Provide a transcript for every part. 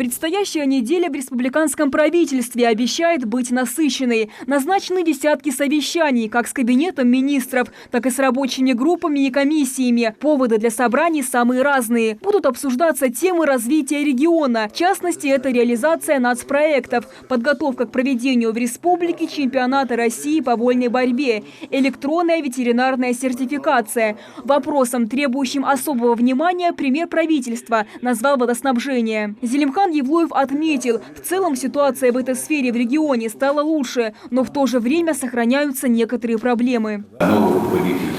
Предстоящая неделя в республиканском правительстве обещает быть насыщенной. Назначены десятки совещаний, как с кабинетом министров, так и с рабочими группами и комиссиями. Поводы для собраний самые разные. Будут обсуждаться темы развития региона. В частности, это реализация нацпроектов, подготовка к проведению в республике чемпионата России по вольной борьбе, электронная ветеринарная сертификация. Вопросом, требующим особого внимания, премьер правительства назвал водоснабжение. Зелимхан Евлоев отметил, в целом ситуация в этой сфере в регионе стала лучше, но в то же время сохраняются некоторые проблемы. Новый руководитель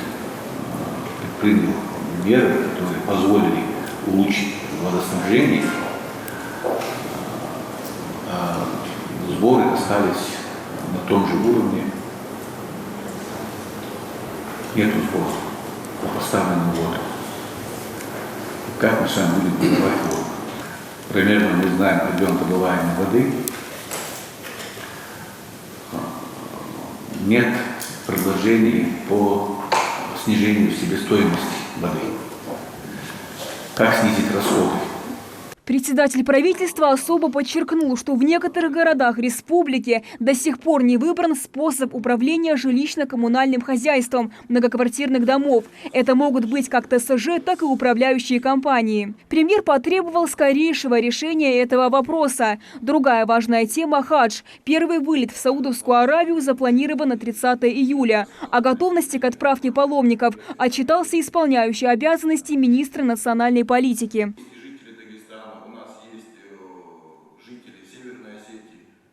предпринял меры, которые позволили улучшить водоснабжение, а сборы остались на том же уровне. Нет сбора по поставленному воду. Как мы с вами будем добывать воду? Примерно мы знаем объем добываемой воды. Нет предложений по снижению себестоимости воды. Как снизить расходы? Председатель правительства особо подчеркнул, что в некоторых городах республики до сих пор не выбран способ управления жилищно-коммунальным хозяйством многоквартирных домов. Это могут быть как ТСЖ, так и управляющие компании. Премьер потребовал скорейшего решения этого вопроса. Другая важная тема – хадж. Первый вылет в Саудовскую Аравию запланирован на 30 июля. О готовности к отправке паломников отчитался исполняющий обязанности министра национальной политики.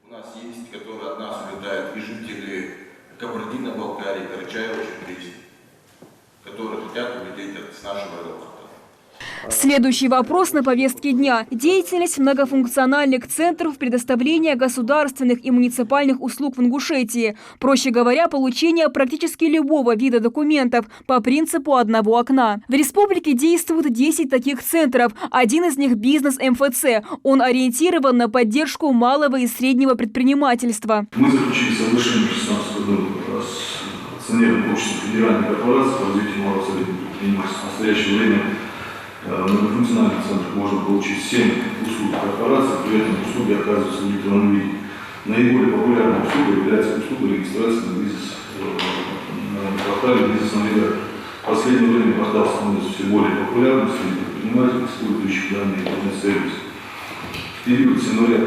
У нас есть, которые от нас улетают, и жители Кабардино-Балкарии, Карачаево-Черкесии, которые хотят улететь с нашего аэропорта. Следующий вопрос на повестке дня – деятельность многофункциональных центров предоставления государственных и муниципальных услуг в Ингушетии. Проще говоря, получение практически любого вида документов по принципу одного окна. В республике действуют 10 таких центров. Один из них – бизнес МФЦ. Он ориентирован на поддержку малого и среднего предпринимательства. Мы заключили соглашение в 2016 году с акционерным обществом федеральной корпорации по развитию малого и среднего предпринимательства. В настоящее время в многофункциональных центрах можно получить 7 услуг корпорации, при этом услуги оказываются в электронном виде. Наиболее популярной услугой является услуга регистрации на портале «Бизнес-навигатор». В последнее время портал становится все более популярным среди предпринимателей, использующих данный интернет-сервис. В период с января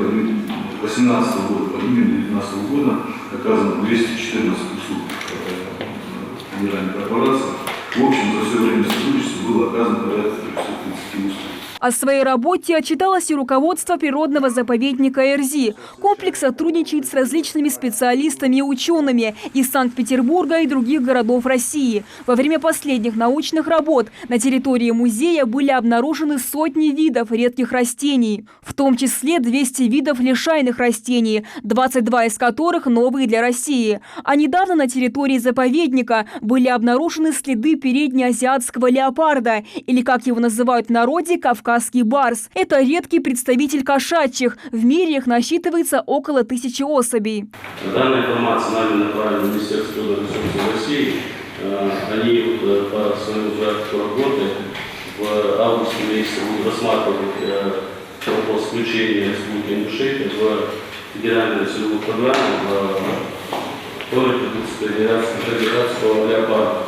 2018 года по июнь 2019 года оказано 214 услуг федеральной корпорации. В общем, за все время сотрудничества было оказано порядка 330 услуг. О своей работе отчиталось и руководство природного заповедника Эрзи. Комплекс сотрудничает с различными специалистами и учеными из Санкт-Петербурга и других городов России. Во время последних научных работ на территории музея были обнаружены сотни видов редких растений, в том числе 200 видов лишайных растений, 22 из которых новые для России. А недавно на территории заповедника были обнаружены следы переднеазиатского леопарда, или, как его называют в народе, кавказский барс. Это редкий представитель кошачьих. В мире их насчитывается около 1000 особей. Данная информация нами направлена в Министерство ресурсов России. Они по своему графику работы в августе месяце будут рассматривать вопрос включения республики Ингушетия в федеральную целевую программу по репродукции леопарда.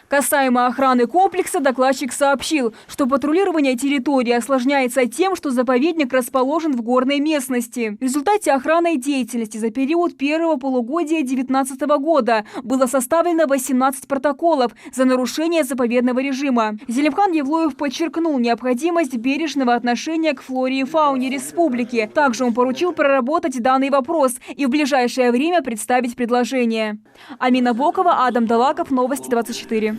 Касаемо охраны комплекса, докладчик сообщил, что патрулирование территории осложняется тем, что заповедник расположен в горной местности. В результате охранной деятельности за период первого полугодия 2019 года было составлено 18 протоколов за нарушение заповедного режима. Зелимхан Евлоев подчеркнул необходимость бережного отношения к флоре и фауне республики. Также он поручил проработать данный вопрос и в ближайшее время представить предложение. Амина Бокова, Адам Далаков, Новости 24.